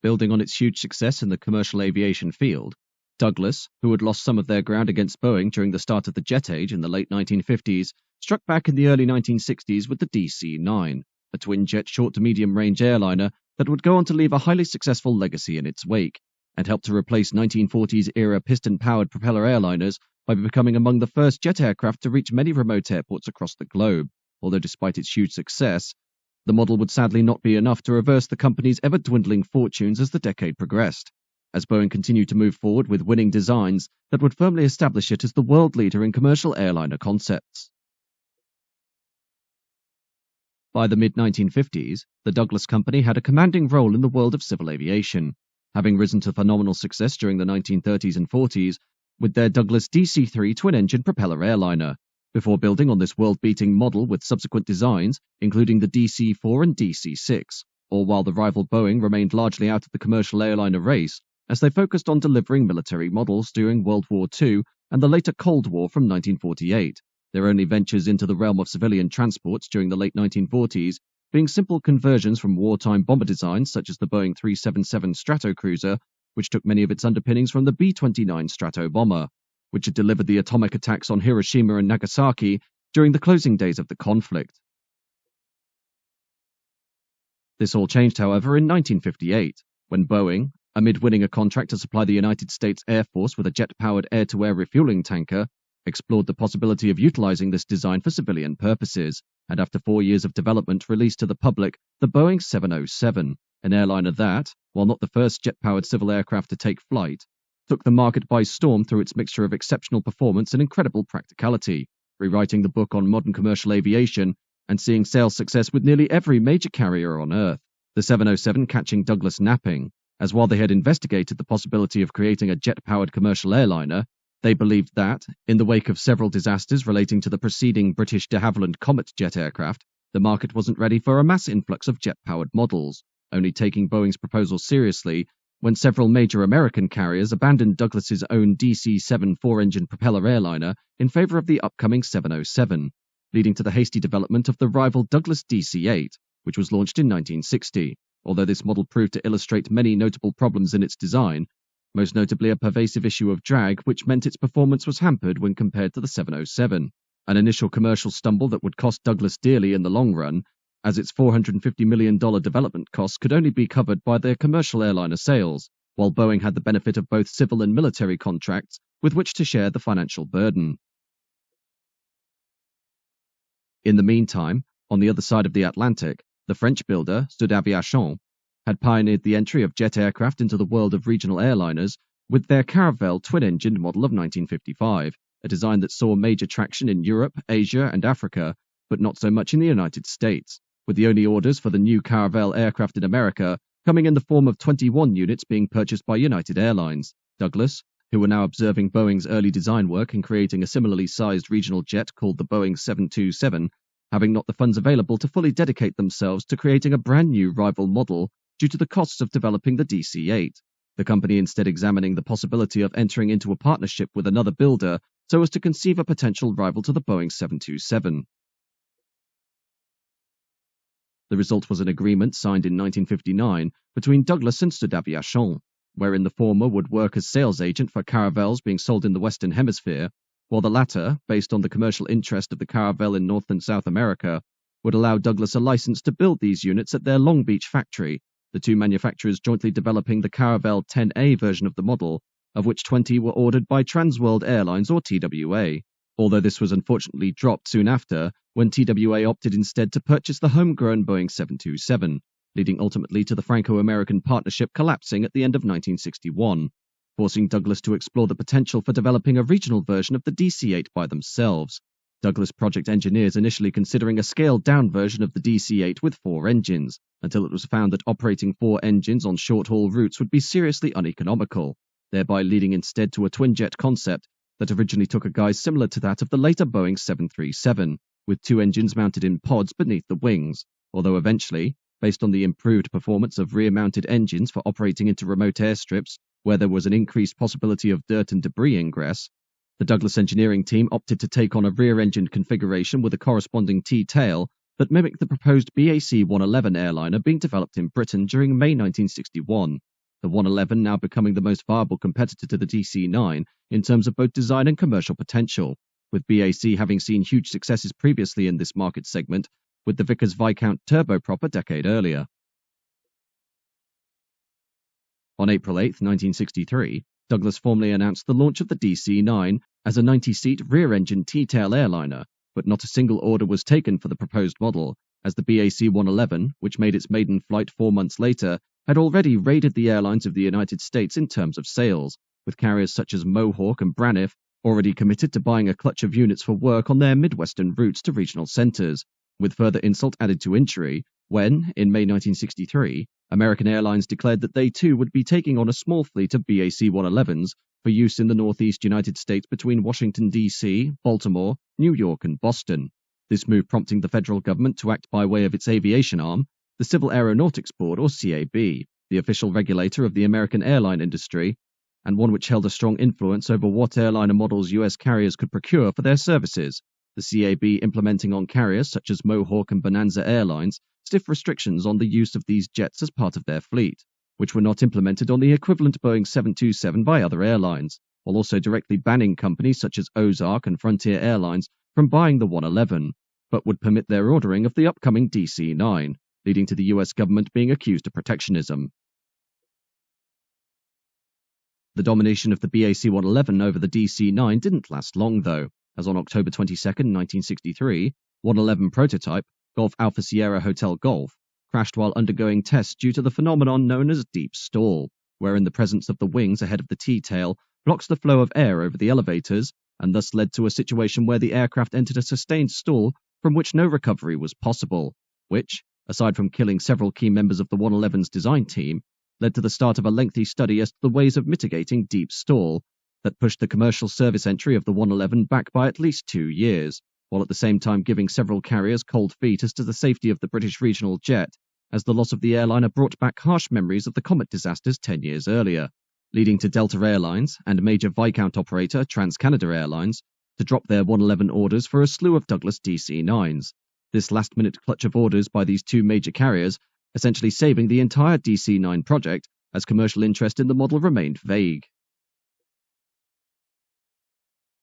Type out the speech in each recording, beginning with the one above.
Building on its huge success in the commercial aviation field, Douglas, who had lost some of their ground against Boeing during the start of the jet age in the late 1950s, struck back in the early 1960s with the DC-9, a twin-jet short to medium-range airliner that would go on to leave a highly successful legacy in its wake, and help to replace 1940s-era piston-powered propeller airliners by becoming among the first jet aircraft to reach many remote airports across the globe. Although despite its huge success, the model would sadly not be enough to reverse the company's ever-dwindling fortunes as the decade progressed, as Boeing continued to move forward with winning designs that would firmly establish it as the world leader in commercial airliner concepts. By the mid-1950s, the Douglas Company had a commanding role in the world of civil aviation, having risen to phenomenal success during the 1930s and 40s with their Douglas DC-3 twin-engine propeller airliner, before building on this world-beating model with subsequent designs, including the DC-4 and DC-6, all while the rival Boeing remained largely out of the commercial airliner race, as they focused on delivering military models during World War II and the later Cold War from 1948, their only ventures into the realm of civilian transports during the late 1940s being simple conversions from wartime bomber designs such as the Boeing 377 Stratocruiser, which took many of its underpinnings from the B-29 Strato bomber, which had delivered the atomic attacks on Hiroshima and Nagasaki during the closing days of the conflict. This all changed, however, in 1958, when Boeing, amid winning a contract to supply the United States Air Force with a jet-powered air-to-air refueling tanker, explored the possibility of utilizing this design for civilian purposes, and after 4 years of development released to the public the Boeing 707, an airliner that, while not the first jet-powered civil aircraft to take flight, took the market by storm through its mixture of exceptional performance and incredible practicality, rewriting the book on modern commercial aviation and seeing sales success with nearly every major carrier on Earth, the 707 catching Douglas napping, as while they had investigated the possibility of creating a jet-powered commercial airliner, they believed that, in the wake of several disasters relating to the preceding British de Havilland Comet jet aircraft, the market wasn't ready for a mass influx of jet-powered models, only taking Boeing's proposal seriously when several major American carriers abandoned Douglas's own DC-7 four-engine propeller airliner in favor of the upcoming 707, leading to the hasty development of the rival Douglas DC-8, which was launched in 1960. Although this model proved to illustrate many notable problems in its design, most notably a pervasive issue of drag, which meant its performance was hampered when compared to the 707, an initial commercial stumble that would cost Douglas dearly in the long run, as its $450 million development costs could only be covered by their commercial airliner sales, while Boeing had the benefit of both civil and military contracts with which to share the financial burden. In the meantime, on the other side of the Atlantic, the French builder, Sud Aviation, had pioneered the entry of jet aircraft into the world of regional airliners with their Caravelle twin-engined model of 1955, a design that saw major traction in Europe, Asia, and Africa, but not so much in the United States, with the only orders for the new Caravelle aircraft in America coming in the form of 21 units being purchased by United Airlines. Douglas, who were now observing Boeing's early design work in creating a similarly sized regional jet called the Boeing 727, having not the funds available to fully dedicate themselves to creating a brand new rival model due to the costs of developing the DC-8. The company instead examining the possibility of entering into a partnership with another builder so as to conceive a potential rival to the Boeing 727. The result was an agreement signed in 1959 between Douglas and Sud Aviation, wherein the former would work as sales agent for Caravelles being sold in the Western Hemisphere, while the latter, based on the commercial interest of the Caravelle in North and South America, would allow Douglas a license to build these units at their Long Beach factory, the two manufacturers jointly developing the Caravelle 10A version of the model, of which 20 were ordered by Transworld Airlines or TWA, although this was unfortunately dropped soon after when TWA opted instead to purchase the homegrown Boeing 727, leading ultimately to the Franco-American partnership collapsing at the end of 1961, forcing Douglas to explore the potential for developing a regional version of the DC-8 by themselves. Douglas project engineers initially considering a scaled-down version of the DC-8 with 4 engines, until it was found that operating 4 engines on short-haul routes would be seriously uneconomical, thereby leading instead to a twin-jet concept that originally took a guise similar to that of the later Boeing 737, with 2 engines mounted in pods beneath the wings, although eventually, based on the improved performance of rear-mounted engines for operating into remote airstrips where there was an increased possibility of dirt and debris ingress, the Douglas engineering team opted to take on a rear-engined configuration with a corresponding T-tail that mimicked the proposed BAC-111 airliner being developed in Britain during May 1961, the 111 now becoming the most viable competitor to the DC-9 in terms of both design and commercial potential, with BAC having seen huge successes previously in this market segment with the Vickers Viscount turboprop a decade earlier. On April 8, 1963, Douglas formally announced the launch of the DC-9 as a 90-seat rear-engine T-tail airliner, but not a single order was taken for the proposed model, as the BAC 111, which made its maiden flight 4 months later, had already raided the airlines of the United States in terms of sales, with carriers such as Mohawk and Braniff already committed to buying a clutch of units for work on their Midwestern routes to regional centers, with further insult added to injury when, in May 1963, American Airlines declared that they too would be taking on a small fleet of BAC 111s for use in the Northeast United States between Washington, D.C., Baltimore, New York, and Boston. This move prompting the federal government to act by way of its aviation arm, the Civil Aeronautics Board, or CAB, the official regulator of the American airline industry, and one which held a strong influence over what airliner models U.S. carriers could procure for their services, the CAB implementing on carriers such as Mohawk and Bonanza Airlines stiff restrictions on the use of these jets as part of their fleet, which were not implemented on the equivalent Boeing 727 by other airlines, while also directly banning companies such as Ozark and Frontier Airlines from buying the 111, but would permit their ordering of the upcoming DC-9, leading to the US government being accused of protectionism. The domination of the BAC 111 over the DC-9 didn't last long, though, as on October 22, 1963, 111 prototype, Golf Alpha Sierra Hotel Golf, crashed while undergoing tests due to the phenomenon known as deep stall, wherein the presence of the wings ahead of the T-tail blocks the flow of air over the elevators, and thus led to a situation where the aircraft entered a sustained stall from which no recovery was possible, which, aside from killing several key members of the 111's design team, led to the start of a lengthy study as to the ways of mitigating deep stall that pushed the commercial service entry of the 111 back by at least 2 years, while at the same time giving several carriers cold feet as to the safety of the British regional jet, as the loss of the airliner brought back harsh memories of the Comet disasters 10 years earlier, leading to Delta Airlines and major Viscount operator TransCanada Airlines to drop their 111 orders for a slew of Douglas DC-9s. This last-minute clutch of orders by these two major carriers essentially saving the entire DC-9 project, as commercial interest in the model remained vague.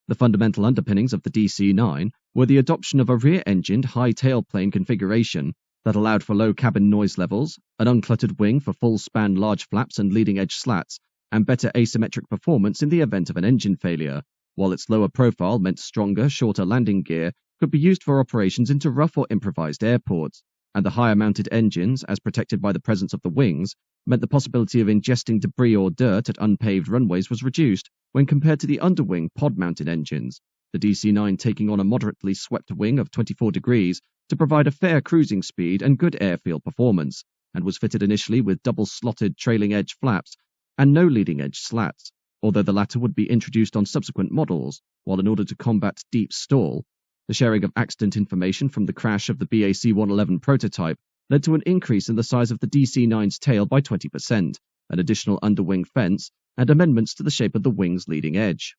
The fundamental underpinnings of the DC-9 were the adoption of a rear-engined high tailplane configuration that allowed for low cabin noise levels, an uncluttered wing for full-span large flaps and leading-edge slats, and better asymmetric performance in the event of an engine failure, while its lower profile meant stronger, shorter landing gear could be used for operations into rough or improvised airports, and the higher-mounted engines, as protected by the presence of the wings, meant the possibility of ingesting debris or dirt at unpaved runways was reduced when compared to the underwing pod-mounted engines, the DC-9 taking on a moderately swept wing of 24 degrees to provide a fair cruising speed and good airfield performance, and was fitted initially with double-slotted trailing-edge flaps and no leading-edge slats, although the latter would be introduced on subsequent models, while in order to combat deep stall, the sharing of accident information from the crash of the BAC 111 prototype led to an increase in the size of the DC-9's tail by 20%, an additional underwing fence, and amendments to the shape of the wing's leading edge.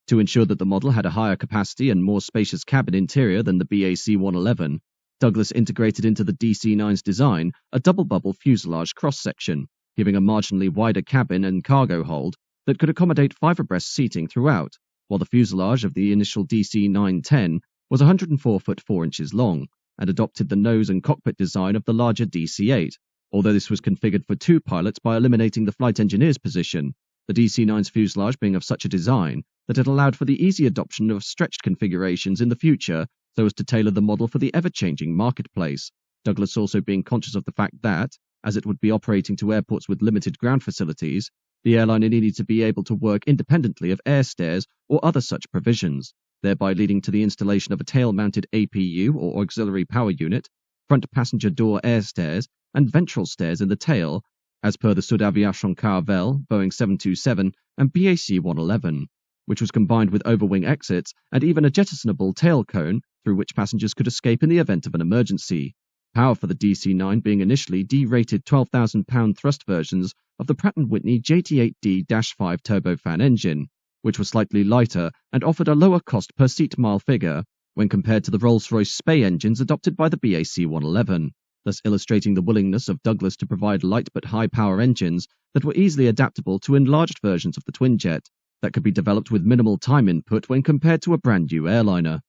To ensure that the model had a higher capacity and more spacious cabin interior than the BAC 111, Douglas integrated into the DC-9's design a double-bubble fuselage cross-section, giving a marginally wider cabin and cargo hold that could accommodate 5 abreast seating throughout, while the fuselage of the initial DC-9-10 was 104 foot 4 inches long, and adopted the nose and cockpit design of the larger DC-8, although this was configured for 2 pilots by eliminating the flight engineer's position, the DC-9's fuselage being of such a design that it allowed for the easy adoption of stretched configurations in the future so as to tailor the model for the ever-changing marketplace, Douglas also being conscious of the fact that, as it would be operating to airports with limited ground facilities, the airliner needed to be able to work independently of air stairs or other such provisions, thereby leading to the installation of a tail-mounted APU or auxiliary power unit, front passenger door air stairs, and ventral stairs in the tail, as per the Sud Aviation Carvel, Boeing 727, and BAC 111, which was combined with overwing exits and even a jettisonable tail cone through which passengers could escape in the event of an emergency. Power for the DC-9 being initially D-rated 12,000-pound thrust versions of the Pratt & Whitney JT8D-5 turbofan engine, which was slightly lighter and offered a lower cost per seat mile figure when compared to the Rolls-Royce Spey engines adopted by the BAC 111, thus illustrating the willingness of Douglas to provide light but high-power engines that were easily adaptable to enlarged versions of the twinjet that could be developed with minimal time input when compared to a brand-new airliner.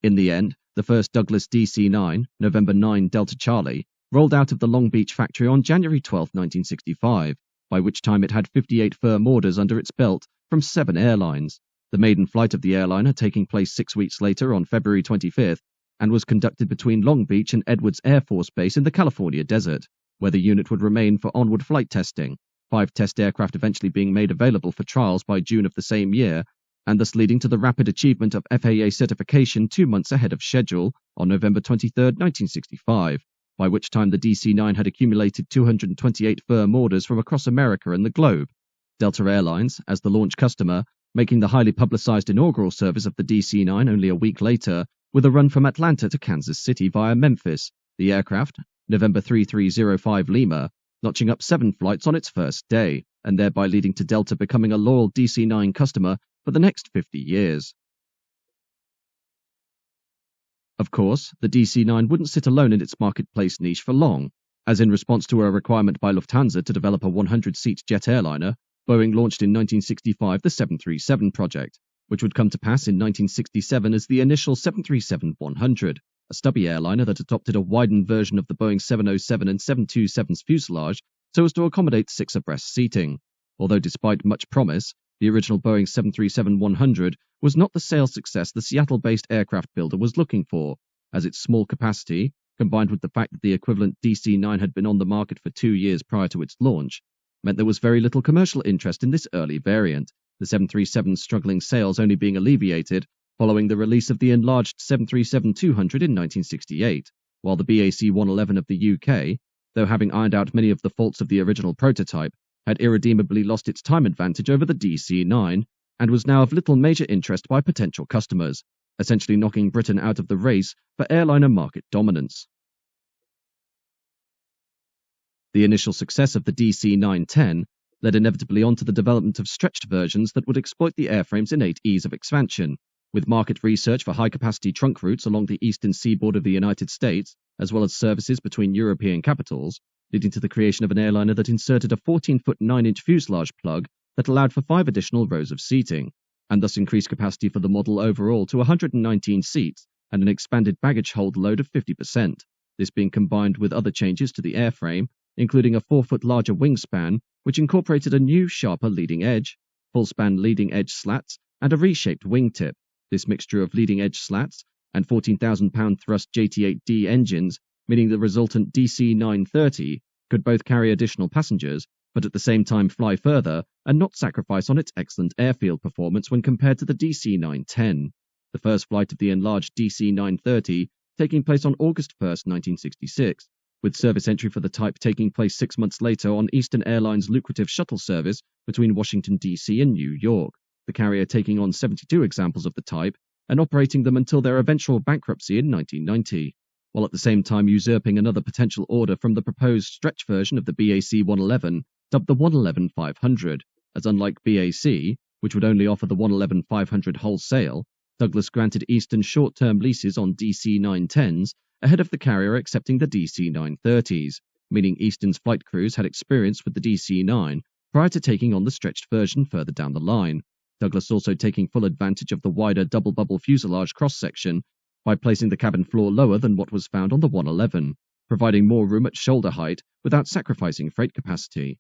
In the end, the first Douglas DC-9, November 9 Delta Charlie, rolled out of the Long Beach factory on January 12, 1965, by which time it had 58 firm orders under its belt from 7 airlines. The maiden flight of the airliner taking place 6 weeks later on February 25th and was conducted between Long Beach and Edwards Air Force Base in the California desert, where the unit would remain for onward flight testing, 5 test aircraft eventually being made available for trials by June of the same year, and thus leading to the rapid achievement of FAA certification 2 months ahead of schedule on November 23, 1965, by which time the DC-9 had accumulated 228 firm orders from across America and the globe. Delta Airlines, as the launch customer, making the highly publicized inaugural service of the DC-9 only a week later, with a run from Atlanta to Kansas City via Memphis, the aircraft, November 3305 Lima, notching up 7 flights on its first day, and thereby leading to Delta becoming a loyal DC-9 customer for the next 50 years. Of course, the DC-9 wouldn't sit alone in its marketplace niche for long, as in response to a requirement by Lufthansa to develop a 100-seat jet airliner, Boeing launched in 1965 the 737 project, which would come to pass in 1967 as the initial 737-100, a stubby airliner that adopted a widened version of the Boeing 707 and 727's fuselage so as to accommodate 6 abreast seating. Although despite much promise, the original Boeing 737-100 was not the sales success the Seattle-based aircraft builder was looking for, as its small capacity, combined with the fact that the equivalent DC-9 had been on the market for 2 years prior to its launch, meant there was very little commercial interest in this early variant, the 737's struggling sales only being alleviated following the release of the enlarged 737-200 in 1968, while the BAC-111 of the UK, though having ironed out many of the faults of the original prototype, had irredeemably lost its time advantage over the DC-9 and was now of little major interest by potential customers, essentially knocking Britain out of the race for airliner market dominance. The initial success of the DC-9-10 led inevitably on to the development of stretched versions that would exploit the airframe's innate ease of expansion, with market research for high-capacity trunk routes along the eastern seaboard of the United States, as well as services between European capitals, leading to the creation of an airliner that inserted a 14-foot 9-inch fuselage plug that allowed for 5 additional rows of seating, and thus increased capacity for the model overall to 119 seats and an expanded baggage hold load of 50%, this being combined with other changes to the airframe, including a 4-foot larger wingspan, which incorporated a new, sharper leading edge, full-span leading edge slats, and a reshaped wingtip. This mixture of leading edge slats and 14,000-pound thrust JT8D engines, meaning the resultant DC-930 could both carry additional passengers, but at the same time fly further and not sacrifice on its excellent airfield performance when compared to the DC-910. The first flight of the enlarged DC-930 taking place on August 1, 1966, with service entry for the type taking place 6 months later on Eastern Airlines' lucrative shuttle service between Washington, D.C. and New York, the carrier taking on 72 examples of the type and operating them until their eventual bankruptcy in 1990, while at the same time usurping another potential order from the proposed stretch version of the BAC-111, dubbed the 111-500, as unlike BAC, which would only offer the 111-500 wholesale, Douglas granted Eastern short-term leases on DC-910s ahead of the carrier accepting the DC-930s, meaning Eastern's flight crews had experience with the DC-9 prior to taking on the stretched version further down the line, Douglas also taking full advantage of the wider double-bubble fuselage cross-section by placing the cabin floor lower than what was found on the 111, providing more room at shoulder height without sacrificing freight capacity.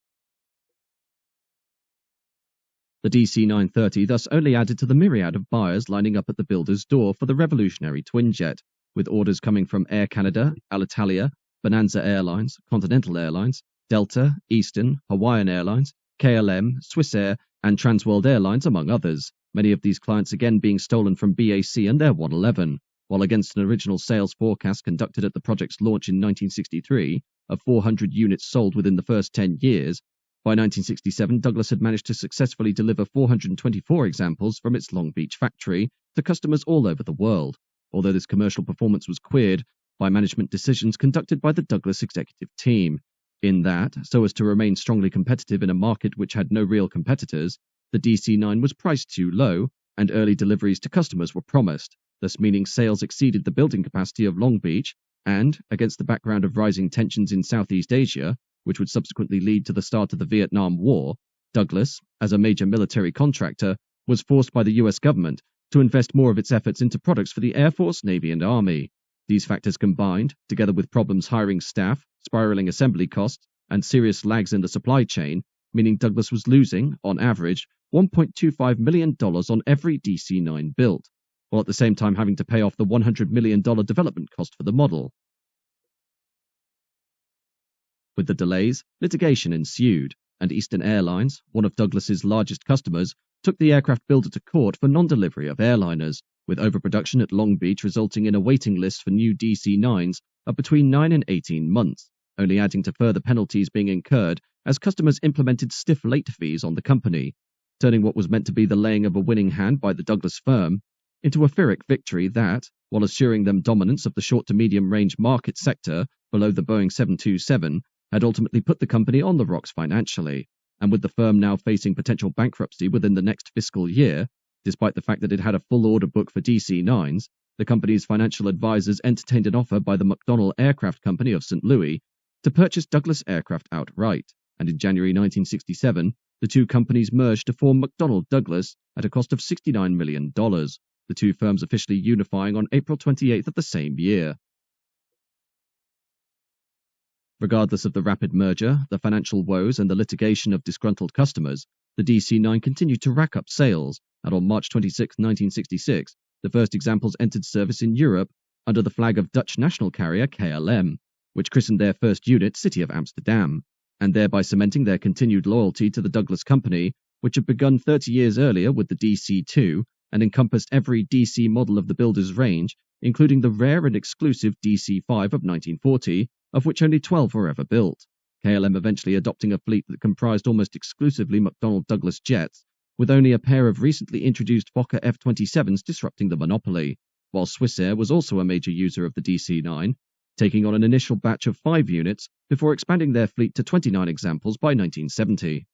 The DC-930 thus only added to the myriad of buyers lining up at the builder's door for the revolutionary twinjet, with orders coming from Air Canada, Alitalia, Bonanza Airlines, Continental Airlines, Delta, Eastern, Hawaiian Airlines, KLM, Swissair, and Transworld Airlines, among others, many of these clients again being stolen from BAC and their 111, while against an original sales forecast conducted at the project's launch in 1963 of 400 units sold within the first 10 years, by 1967 Douglas had managed to successfully deliver 424 examples from its Long Beach factory to customers all over the world, although this commercial performance was queered by management decisions conducted by the Douglas executive team, in that, so as to remain strongly competitive in a market which had no real competitors, the DC-9 was priced too low, and early deliveries to customers were promised, thus meaning sales exceeded the building capacity of Long Beach, and, against the background of rising tensions in Southeast Asia, which would subsequently lead to the start of the Vietnam War, Douglas, as a major military contractor, was forced by the US government to invest more of its efforts into products for the Air Force, Navy, and Army. These factors combined, together with problems hiring staff, spiraling assembly costs, and serious lags in the supply chain, meaning Douglas was losing, on average, $1.25 million on every DC-9 built, while at the same time having to pay off the $100 million development cost for the model. With the delays, litigation ensued, and Eastern Airlines, one of Douglas's largest customers, took the aircraft builder to court for non-delivery of airliners, with overproduction at Long Beach resulting in a waiting list for new DC-9s of between 9 and 18 months, only adding to further penalties being incurred as customers implemented stiff late fees on the company, turning what was meant to be the laying of a winning hand by the Douglas firm into a Pyrrhic victory that, while assuring them dominance of the short to medium range market sector below the Boeing 727, had ultimately put the company on the rocks financially, and with the firm now facing potential bankruptcy within the next fiscal year, despite the fact that it had a full order book for DC-9s, the company's financial advisors entertained an offer by the McDonnell Aircraft Company of St. Louis to purchase Douglas aircraft outright, and in January 1967, the two companies merged to form McDonnell Douglas at a cost of $69 million, the two firms officially unifying on April 28th of the same year. Regardless of the rapid merger, the financial woes, and the litigation of disgruntled customers, the DC-9 continued to rack up sales, and on March 26, 1966, the first examples entered service in Europe under the flag of Dutch national carrier KLM, which christened their first unit City of Amsterdam, and thereby cementing their continued loyalty to the Douglas company, which had begun 30 years earlier with the DC-2 and encompassed every DC model of the builder's range, including the rare and exclusive DC-5 of 1940, of which only 12 were ever built, KLM eventually adopting a fleet that comprised almost exclusively McDonnell Douglas jets, with only a pair of recently introduced Fokker F-27s disrupting the monopoly, while Swissair was also a major user of the DC-9, taking on an initial batch of 5 units before expanding their fleet to 29 examples by 1970.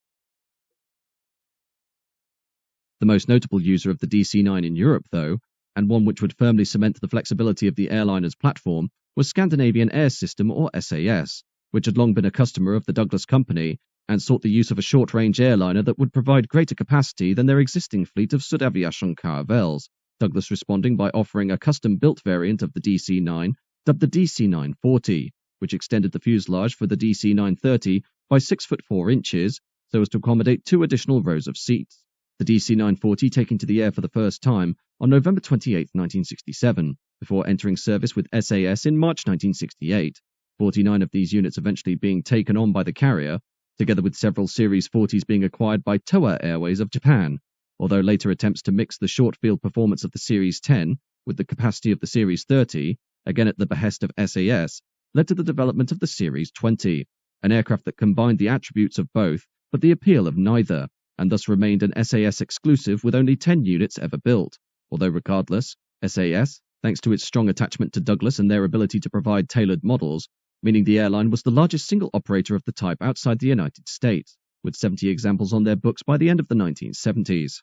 The most notable user of the DC-9 in Europe, though, and one which would firmly cement the flexibility of the airliner's platform, was Scandinavian Air System, or SAS, which had long been a customer of the Douglas company and sought the use of a short-range airliner that would provide greater capacity than their existing fleet of Sudaviation Caravels, Douglas responding by offering a custom-built variant of the DC-9 dubbed the DC-940, which extended the fuselage for the DC-930 by 6 foot 4 inches so as to accommodate 2 additional rows of seats. The DC-940 taking to the air for the first time on November 28, 1967, before entering service with SAS in March 1968, 49 of these units eventually being taken on by the carrier, together with several Series 40s being acquired by Toa Airways of Japan, although later attempts to mix the short-field performance of the Series 10 with the capacity of the Series 30, again at the behest of SAS, led to the development of the Series 20, an aircraft that combined the attributes of both but the appeal of neither, and thus remained an SAS exclusive with only 10 units ever built, although regardless, SAS, thanks to its strong attachment to Douglas and their ability to provide tailored models, meaning the airline was the largest single operator of the type outside the United States, with 70 examples on their books by the end of the 1970s.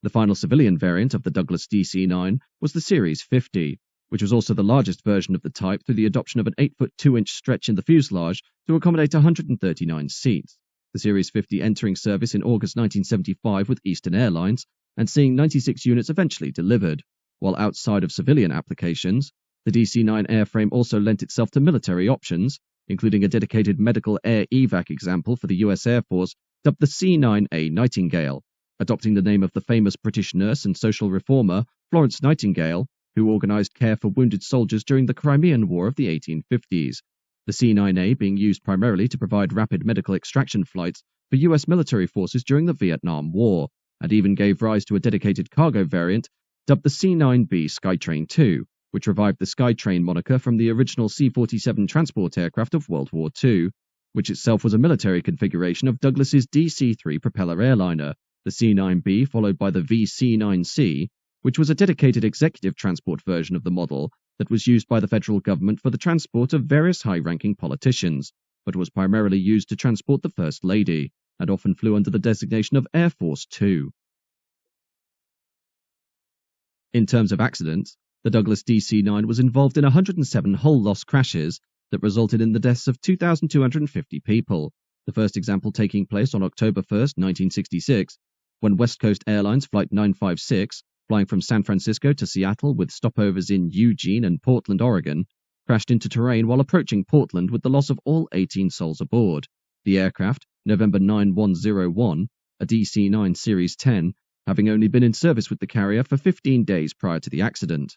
The final civilian variant of the Douglas DC-9 was the Series 50, which was also the largest version of the type through the adoption of an 8 foot 2 inch stretch in the fuselage to accommodate 139 seats, the Series 50 entering service in August 1975 with Eastern Airlines and seeing 96 units eventually delivered, while outside of civilian applications, the DC-9 airframe also lent itself to military options, including a dedicated medical air evac example for the US Air Force dubbed the C-9A Nightingale, adopting the name of the famous British nurse and social reformer Florence Nightingale, who organised care for wounded soldiers during the Crimean War of the 1850s, the C-9A being used primarily to provide rapid medical extraction flights for US military forces during the Vietnam War, and even gave rise to a dedicated cargo variant dubbed the C-9B Skytrain II, which revived the Skytrain moniker from the original C-47 transport aircraft of World War II, which itself was a military configuration of Douglas's DC-3 propeller airliner, the C-9B followed by the VC-9C, which was a dedicated executive transport version of the model that was used by the federal government for the transport of various high-ranking politicians, but was primarily used to transport the First Lady, and often flew under the designation of Air Force 2. In terms of accidents, the Douglas DC-9 was involved in 107 hull-loss crashes that resulted in the deaths of 2,250 people, the first example taking place on October 1, 1966, when West Coast Airlines Flight 956, flying from San Francisco to Seattle with stopovers in Eugene and Portland, Oregon, crashed into terrain while approaching Portland with the loss of all 18 souls aboard. The aircraft, November 9101, a DC-9 Series 10, having only been in service with the carrier for 15 days prior to the accident.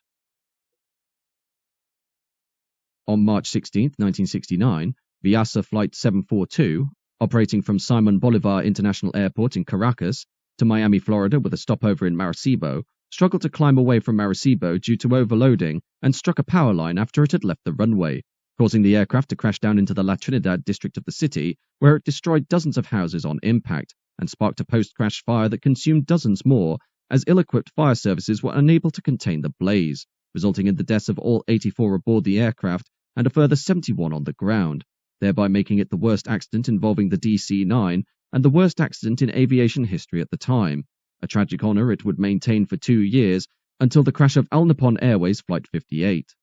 On March 16, 1969, Viasa Flight 742, operating from Simon Bolivar International Airport in Caracas to Miami, Florida with a stopover in Maracaibo, struggled to climb away from Maracaibo due to overloading and struck a power line after it had left the runway, causing the aircraft to crash down into the La Trinidad district of the city, where it destroyed dozens of houses on impact and sparked a post-crash fire that consumed dozens more, as ill-equipped fire services were unable to contain the blaze, resulting in the deaths of all 84 aboard the aircraft and a further 71 on the ground, thereby making it the worst accident involving the DC-9 and the worst accident in aviation history at the time, a tragic honor it would maintain for 2 years until the crash of Al Nippon Airways Flight 58.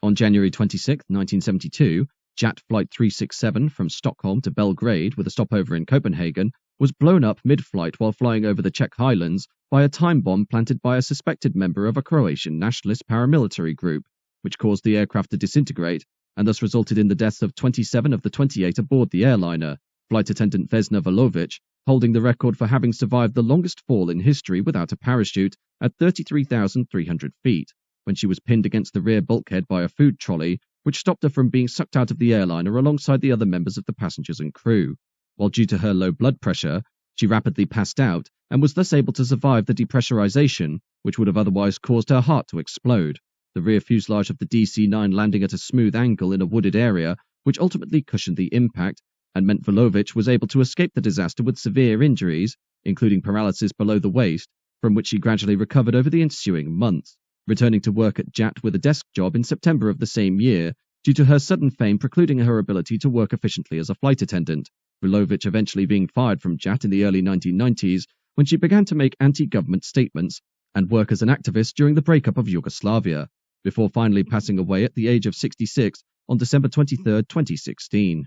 On January 26, 1972, JAT Flight 367 from Stockholm to Belgrade with a stopover in Copenhagen was blown up mid-flight while flying over the Czech Highlands by a time bomb planted by a suspected member of a Croatian nationalist paramilitary group, which caused the aircraft to disintegrate and thus resulted in the deaths of 27 of the 28 aboard the airliner, flight attendant Vesna Volovic holding the record for having survived the longest fall in history without a parachute at 33,300 feet, when she was pinned against the rear bulkhead by a food trolley, which stopped her from being sucked out of the airliner alongside the other members of the passengers and crew. While due to her low blood pressure, she rapidly passed out and was thus able to survive the depressurization, which would have otherwise caused her heart to explode, the rear fuselage of the DC-9 landing at a smooth angle in a wooded area, which ultimately cushioned the impact and meant Volovic was able to escape the disaster with severe injuries, including paralysis below the waist, from which she gradually recovered over the ensuing months, returning to work at JAT with a desk job in September of the same year, due to her sudden fame precluding her ability to work efficiently as a flight attendant, Volovic eventually being fired from JAT in the early 1990s when she began to make anti-government statements and work as an activist during the breakup of Yugoslavia, before finally passing away at the age of 66 on December 23, 2016.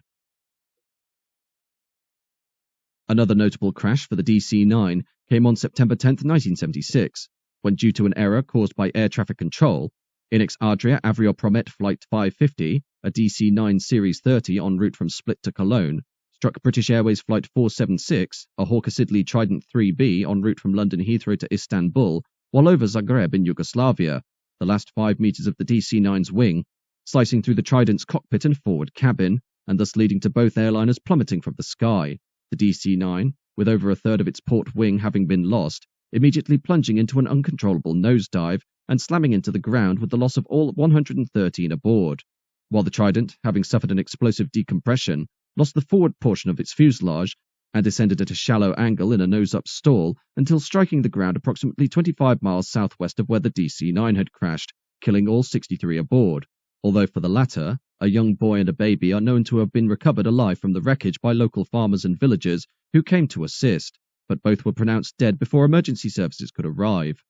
Another notable crash for the DC-9 came on September 10, 1976, when due to an error caused by air traffic control, Inex Adria Aviopromet Flight 550, a DC-9 Series 30 en route from Split to Cologne, struck British Airways Flight 476, a Hawker Siddeley Trident 3B en route from London Heathrow to Istanbul, while over Zagreb in Yugoslavia, the last 5 meters of the DC-9's wing, slicing through the Trident's cockpit and forward cabin, and thus leading to both airliners plummeting from the sky. The DC-9, with over a third of its port wing having been lost, immediately plunging into an uncontrollable nosedive and slamming into the ground with the loss of all 113 aboard, while the Trident, having suffered an explosive decompression, lost the forward portion of its fuselage and descended at a shallow angle in a nose-up stall until striking the ground approximately 25 miles southwest of where the DC-9 had crashed, killing all 63 aboard, although for the latter, a young boy and a baby are known to have been recovered alive from the wreckage by local farmers and villagers who came to assist, but both were pronounced dead before emergency services could arrive.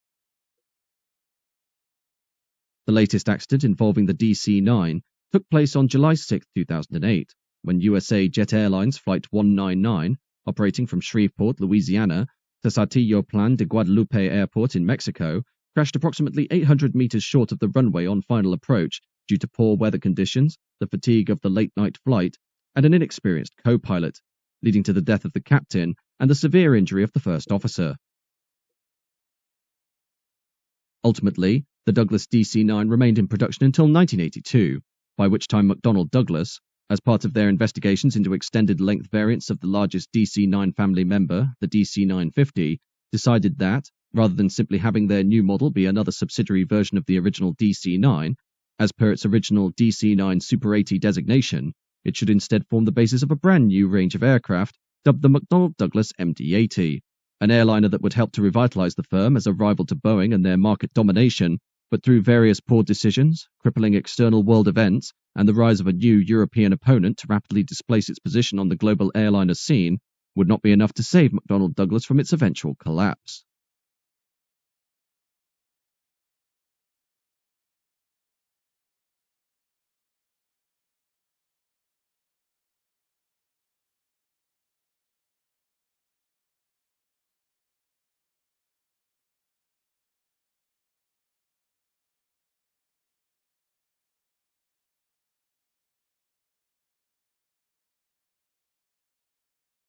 The latest accident involving the DC-9 took place on July 6, 2008, when USA Jet Airlines Flight 199, operating from Shreveport, Louisiana, to Saltillo Plan de Guadalupe Airport in Mexico, crashed approximately 800 meters short of the runway on final approach due to poor weather conditions, the fatigue of the late-night flight, and an inexperienced co-pilot, leading to the death of the captain and the severe injury of the first officer. Ultimately, the Douglas DC-9 remained in production until 1982, by which time McDonnell Douglas, as part of their investigations into extended-length variants of the largest DC-9 family member, the DC-950, decided that, rather than simply having their new model be another subsidiary version of the original DC-9, as per its original DC-9 Super 80 designation, it should instead form the basis of a brand new range of aircraft dubbed the McDonnell Douglas MD-80, an airliner that would help to revitalize the firm as a rival to Boeing and their market domination, but through various poor decisions, crippling external world events, and the rise of a new European opponent to rapidly displace its position on the global airliner scene, would not be enough to save McDonnell Douglas from its eventual collapse.